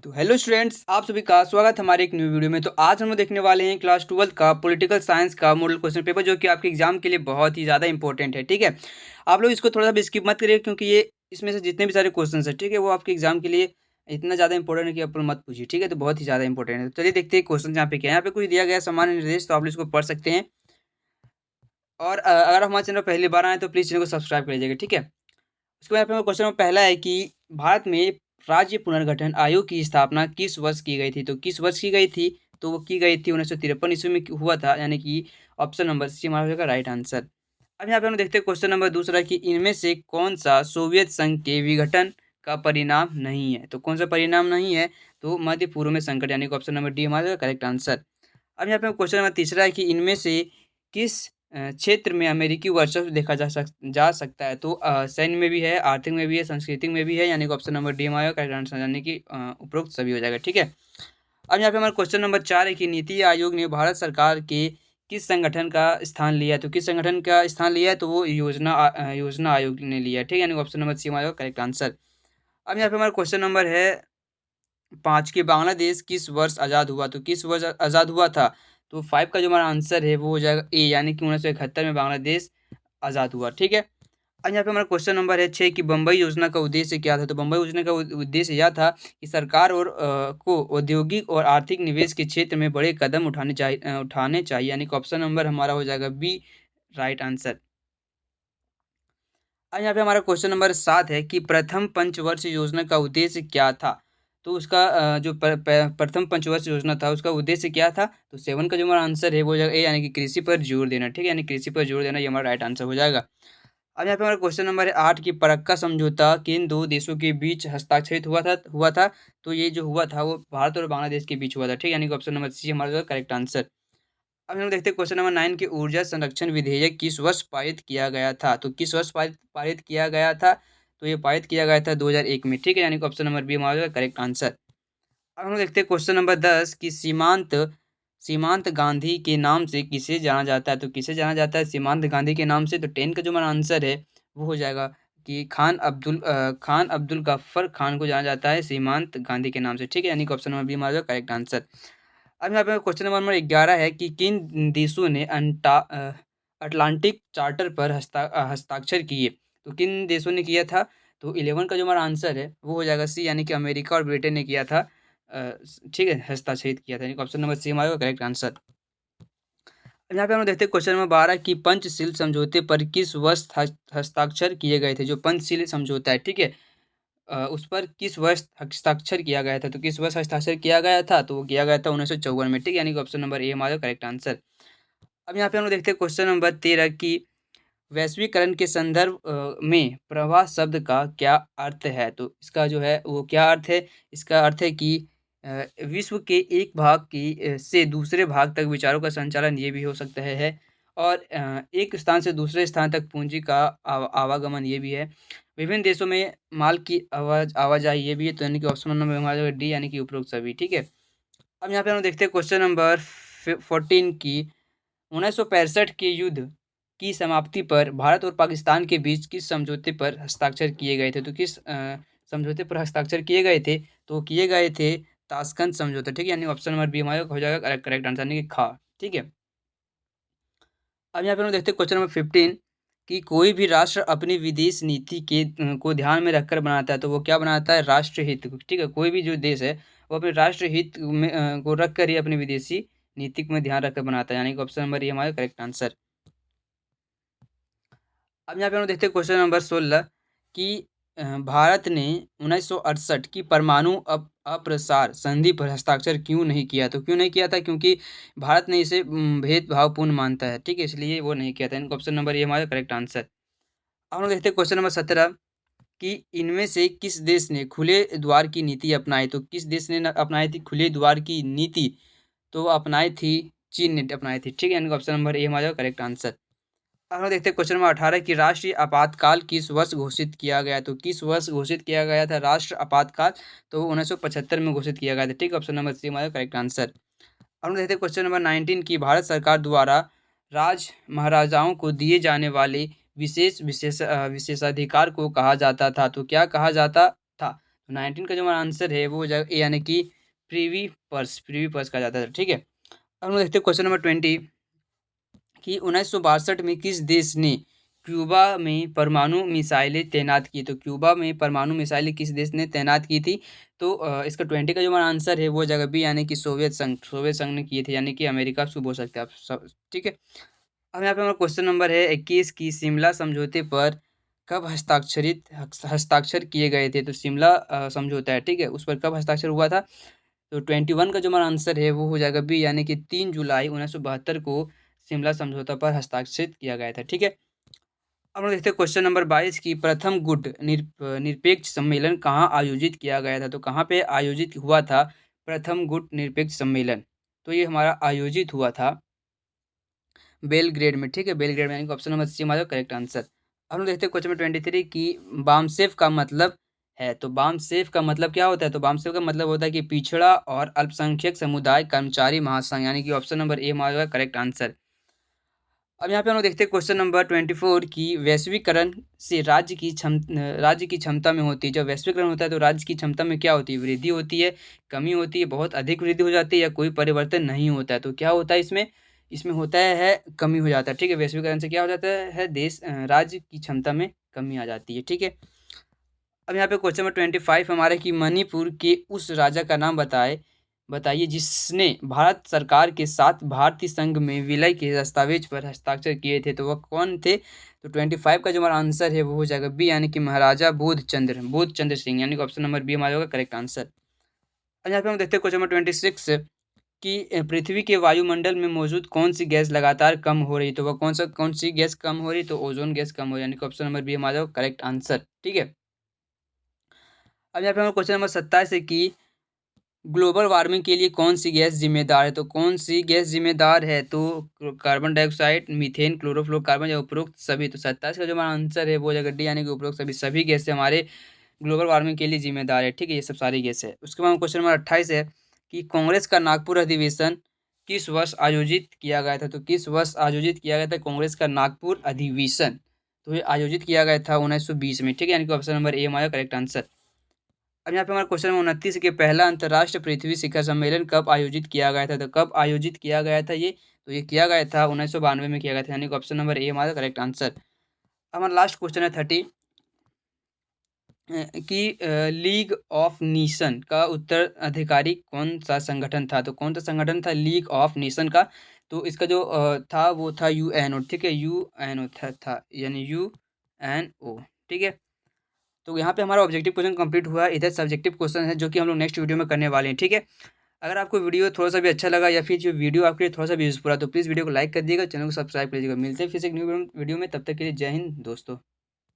तो hello students, आप सभी का स्वागत है हमारे एक न्यू वीडियो में। तो आज हम लोग देखने वाले हैं क्लास 12 का पॉलिटिकल साइंस का मॉडल क्वेश्चन पेपर, जो कि आपके एग्जाम के लिए बहुत ही ज़्यादा इंपॉर्टेंट है। ठीक है, आप लोग इसको थोड़ा सा भी स्किप मत करिए, क्योंकि ये इसमें से जितने भी सारे क्वेश्चन है, ठीक है, वो आपके एग्जाम के लिए इतना ज़्यादा इंपॉर्टेंट है कि आप लोग मत पूछिए। ठीक है, तो बहुत ही ज़्यादा इंपॉर्टेंट है। तो चलिए देखते हैं क्वेश्चन यहाँ पे क्या है। यहाँ पे कुछ दिया गया है सामान्य निर्देश, तो आप लोग इसको पढ़ सकते हैं। और अगर हमारे चैनल पर पहली बार आए तो प्लीज़ चैनल को सब्सक्राइब कर लीजिएगा। ठीक है, उसके बाद यहाँ पे क्वेश्चन पहला है कि भारत में राज्य पुनर्गठन आयोग की स्थापना किस वर्ष की गई थी? तो किस वर्ष की गई थी? तो वो की गई थी 1953 ईस्वी में हुआ था, यानी कि ऑप्शन नंबर सी हमारा हो जाएगा राइट आंसर। अब यहाँ पे हम देखते हैं क्वेश्चन नंबर दूसरा कि इनमें से कौन सा सोवियत संघ के विघटन का परिणाम नहीं है? तो कौन सा परिणाम नहीं है? तो मध्य पूर्व में संकट, यानी कि ऑप्शन नंबर डी हमारा करेक्ट आंसर। अब यहाँ पे क्वेश्चन नंबर तीसरा है कि इनमें से किस क्षेत्र में अमेरिकी वर्चस्व देखा जा सकता है? तो सैन्य में भी है, आर्थिक में भी है, सांस्कृतिक में भी है, यानी कि ऑप्शन नंबर डी हमारा करेक्ट आंसर, यानी कि उपरोक्त सभी हो जाएगा। ठीक है, अब यहाँ पे हमारा क्वेश्चन नंबर 4 है कि नीति आयोग ने भारत सरकार के किस संगठन का स्थान लिया है? तो किस संगठन का स्थान लिया है? तो वो योजना आयोग ने लिया है। ठीक है, यानी ऑप्शन नंबर सी हमारा करेक्ट आंसर। अब यहाँ पे हमारा क्वेश्चन नंबर है 5 कि बांग्लादेश किस वर्ष आज़ाद हुआ? तो किस वर्ष आज़ाद हुआ था? तो 5 का जो हमारा आंसर है वो हो जाएगा ए, यानी कि 1971 में बांग्लादेश आज़ाद हुआ। ठीक है, अब यहाँ पे हमारा क्वेश्चन नंबर है 6 कि बम्बई योजना का उद्देश्य क्या था? तो बम्बई योजना का उद्देश्य यह था कि सरकार और को औद्योगिक और आर्थिक निवेश के क्षेत्र में बड़े कदम उठाने चाहिए, यानी कि ऑप्शन नंबर हमारा हो जाएगा बी राइट आंसर। अब यहाँ पे हमारा क्वेश्चन नंबर 7 है कि प्रथम पंचवर्षीय योजना का उद्देश्य क्या था? तो उसका जो प्रथम पंचवर्षीय योजना था उसका उद्देश्य क्या था? तो 7 का जो हमारा आंसर है वो हो जाएगा ए, यानी कि कृषि पर जोर देना। ठीक है, यानी कृषि पर जोर देना, ये हमारा राइट आंसर हो जाएगा। अब यहाँ पे हमारा क्वेश्चन नंबर है 8 कि फरक्का समझौता किन 2 देशों के बीच हस्ताक्षरित हुआ था। तो ये जो हुआ था वो भारत और बांग्लादेश के बीच हुआ था। ठीक है, यानी कि ऑप्शन नंबर सी हमारा करेक्ट आंसर। अब हम लोग देखते हैं क्वेश्चन नंबर 9 कि ऊर्जा संरक्षण विधेयक किस वर्ष पारित किया गया था? तो किस वर्ष पारित किया गया था? तो ये पारित किया गया था 2001 में। ठीक है, यानी कि ऑप्शन नंबर बी हमारा करेक्ट आंसर। अब हम लोग देखते हैं क्वेश्चन नंबर 10 कि सीमांत सीमांत गांधी के नाम से किसे जाना जाता है? तो किसे जाना जाता है सीमांत गांधी के नाम से? तो 10 का जो हमारा आंसर है वो हो जाएगा कि खान अब्दुल गफ्फर खान को जाना जाता है सीमांत गांधी के नाम से। ठीक है, यानी कि ऑप्शन नंबर बी हमारा करेक्ट आंसर। अब यहाँ पे क्वेश्चन नंबर 11 है कि किन देशों ने अटलांटिक चार्टर पर हस्ताक्षर किए? तो किन देशों ने किया था? तो 11 का जो हमारा आंसर है वो हो जाएगा सी, यानी कि अमेरिका और ब्रिटेन ने किया था। ठीक है, हस्ताक्षरित किया था, यानी कि ऑप्शन नंबर सी हमारा करेक्ट आंसर। अब यहाँ पे हम लोग देखते हैं क्वेश्चन नंबर 12 कि पंचशील समझौते पर किस वर्ष हस्ताक्षर किए गए थे? जो पंचशील समझौता है, ठीक है, उस पर किस वर्ष हस्ताक्षर किया गया था? तो किस वर्ष हस्ताक्षर किया गया था? तो वो किया गया था 1954 में। ठीक है, यानी कि ऑप्शन नंबर ए हमारा करेक्ट आंसर। अब यहाँ पे हम लोग देखते हैं क्वेश्चन नंबर 13 की वैश्वीकरण के संदर्भ में प्रवाह शब्द का क्या अर्थ है? तो इसका जो है वो क्या अर्थ है? इसका अर्थ है कि विश्व के एक भाग से दूसरे भाग तक विचारों का संचालन, ये भी हो सकता है। और एक स्थान से दूसरे स्थान तक पूंजी का आवागमन, ये भी है। विभिन्न देशों में माल की आवाजाही, ये भी है। तो यानी कि ऑप्शन नंबर हमारा डी, यानी कि उपरोक्त सभी। ठीक है, अब यहाँ पे हम देखते हैं क्वेश्चन नंबर 14 की 1965 के युद्ध की समाप्ति पर भारत और पाकिस्तान के बीच किस समझौते पर हस्ताक्षर किए गए थे? तो किस समझौते पर हस्ताक्षर किए गए थे? तो किए गए थे ताशकंद समझौता। ठीक है, यानी ऑप्शन नंबर बी हमारा हो जाएगा करेक्ट आंसर, यानी कि खा। ठीक है, अब यहाँ पे हम देखते हैं क्वेश्चन नंबर 15 कि कोई भी राष्ट्र अपनी विदेश नीति को ध्यान में रखकर बनाता है। तो वो क्या बनाता है? राष्ट्र हित को। ठीक है, कोई भी जो देश है वो अपने राष्ट्र हित में को रख कर ही अपनी विदेशी नीति में ध्यान रखकर बनाता है, यानी कि ऑप्शन नंबर ये हमारा करेक्ट आंसर। अब यहाँ पे हम देखते हैं क्वेश्चन नंबर 16 कि भारत ने 1968 की परमाणु अप्रसार संधि पर हस्ताक्षर क्यों नहीं किया? तो क्यों नहीं किया था? क्योंकि भारत ने इसे भेदभावपूर्ण मानता है। ठीक है, इसलिए वो नहीं किया था। इनका ऑप्शन नंबर ये हमारा करेक्ट आंसर। अब हम देखते हैं क्वेश्चन नंबर 17 कि इनमें से किस देश ने खुले द्वार की नीति अपनाई? तो किस देश ने अपनाई थी खुले द्वार की नीति? तो वो अपनाई थी, चीन ने अपनाई थी। ठीक है, यानी ऑप्शन नंबर ए हमारा करेक्ट आंसर। अब हम देखते हैं क्वेश्चन नंबर 18 कि राष्ट्रीय आपातकाल किस वर्ष घोषित किया गया? तो किस वर्ष घोषित किया गया था राष्ट्र आपातकाल? तो 1975 में घोषित किया गया था। ठीक है, ऑप्शन नंबर सी हमारा करेक्ट आंसर। अब हम देखते हैं क्वेश्चन नंबर 19 की भारत सरकार द्वारा राज महाराजाओं को दिए जाने वाले विशेषाधिकार को कहा जाता था। तो क्या कहा जाता था? तो 19 का जो हमारा आंसर है वो हो जाएगा ए यानी कि प्रिवी पर्स कहा जाता था। ठीक है, अब हम देखते हैं क्वेश्चन नंबर 20 कि 1962 में किस देश ने क्यूबा में परमाणु मिसाइलें तैनात की? तो क्यूबा में परमाणु मिसाइलें किस देश ने तैनात की थी? तो इसका 20 का जो हमारा आंसर है वो हो जाएगा बी यानी कि सोवियत संघ ने किए थे, यानी कि अमेरिका उसको बोल सकते हैं आप सब। ठीक है, अब यहाँ पे हमारा क्वेश्चन नंबर है 21 की शिमला समझौते पर कब हस्ताक्षर किए गए थे? तो शिमला समझौता है, ठीक है, उस पर कब हस्ताक्षर हुआ था? तो 21 का जो हमारा आंसर है वो हो जाएगा बी यानी कि 3 जुलाई 1972 को शिमला समझौता पर हस्ताक्षरित किया गया था। ठीक है, अब हम देखते हैं क्वेश्चन नंबर 22 की प्रथम गुट निरपेक्ष सम्मेलन कहाँ आयोजित किया गया था? तो कहाँ पे आयोजित हुआ था प्रथम गुट निरपेक्ष सम्मेलन? तो ये हमारा आयोजित हुआ था बेलग्रेड में। ठीक है, बेलग्रेड में, यानी कि ऑप्शन नंबर सी हमारा करेक्ट आंसर। अब हम देखते हैं क्वेश्चन नंबर 23 की बामसेफ का मतलब है। तो बामसेफ का मतलब क्या होता है? तो बामसेफ का मतलब होता है कि पिछड़ा और अल्पसंख्यक समुदाय कर्मचारी महासंघ, यानी कि ऑप्शन नंबर ए हमारा करेक्ट आंसर। अब यहाँ पे हम लोग देखते हैं क्वेश्चन नंबर 24 की वैश्वीकरण से राज्य की क्षमता में होती है। जब वैश्वीकरण होता है तो राज्य की क्षमता में क्या होती है? वृद्धि होती है, कमी होती है, बहुत अधिक वृद्धि हो जाती है या कोई परिवर्तन नहीं होता है? तो क्या होता है इसमें? इसमें होता है कमी हो जाता है। ठीक है, वैश्वीकरण से क्या हो जाता है राज्य की क्षमता में कमी आ जाती है। ठीक है, अब यहाँ पे क्वेश्चन नंबर 25 हमारे कि मणिपुर के उस राजा का नाम बताइए जिसने भारत सरकार के साथ भारतीय संघ में विलय के दस्तावेज पर हस्ताक्षर किए थे। तो वह कौन थे? तो 25 का जो हमारा आंसर है वो हो जाएगा बी यानी कि महाराजा बोधचंद्र सिंह, यानी कि ऑप्शन नंबर बी हमारा होगा करेक्ट आंसर। अब यहाँ पे हम देखते हैं क्वेश्चन नंबर 26 कि पृथ्वी के वायुमंडल में मौजूद कौन सी गैस लगातार कम हो रही है? तो वह कौन सी गैस कम हो रही है? तो ओजोन गैस कम हो रही है, यानी कि ऑप्शन नंबर बी हमारा होगा करेक्ट आंसर। ठीक है, अब यहाँ पे हमारा क्वेश्चन नंबर 27 है कि ग्लोबल वार्मिंग के लिए कौन सी गैस जिम्मेदार है? तो कौन सी गैस जिम्मेदार है? तो कार्बन डाइऑक्साइड, मीथेन, क्लोरोफ्लोरोकार्बन या उपरोक्त सभी। तो 27 का जो हमारा आंसर है वो हो जाएगा डी यानी कि उपरोक्त सभी गैसें हमारे ग्लोबल वार्मिंग के लिए जिम्मेदार है। ठीक है, ये सब सारी गैसें है। उसके बाद क्वेश्चन नंबर 28 है कि कांग्रेस का नागपुर अधिवेशन किस वर्ष आयोजित किया गया था? तो किस वर्ष आयोजित किया गया था कांग्रेस का नागपुर अधिवेशन? तो ये आयोजित किया गया था 1920 में। ठीक है, यानी कि ऑप्शन नंबर ए हमारा करेक्ट आंसर। अब यहाँ पे हमारा क्वेश्चन नंबर 29 के पहला अंतर्राष्ट्रीय पृथ्वी शिखर सम्मेलन कब आयोजित किया गया था? तो कब आयोजित किया गया था ये? तो ये किया गया था 1992 में किया गया था, यानी कि ऑप्शन नंबर ए हमारा करेक्ट आंसर। हमारा लास्ट क्वेश्चन है 30 कि लीग ऑफ नेशन का उत्तराधिकारी कौन सा संगठन था? तो कौन सा संगठन था लीग ऑफ नेशन का? तो इसका जो था वो था यूएनओ। ठीक है, यूएनओ था यानी यूएनओ। ठीक है, तो यहाँ पे हमारा ऑब्जेक्टिव क्वेश्चन कंप्लीट हुआ है। इधर सब्जेक्टिव क्वेश्चन है जो कि हम लोग नेक्स्ट वीडियो में करने वाले हैं। ठीक है, अगर आपको वीडियो थोड़ा सा भी अच्छा लगा या फिर जो वीडियो आपके लिए थोड़ा सा भी यूजफुल है तो प्लीज़ वीडियो को लाइक कर दिएगा, चैनल को सब्सक्राइब कर दीजिएगा। मिलते हैं फिर से एक न्यू वीडियो में, तब तक के लिए जय हिंद दोस्तों।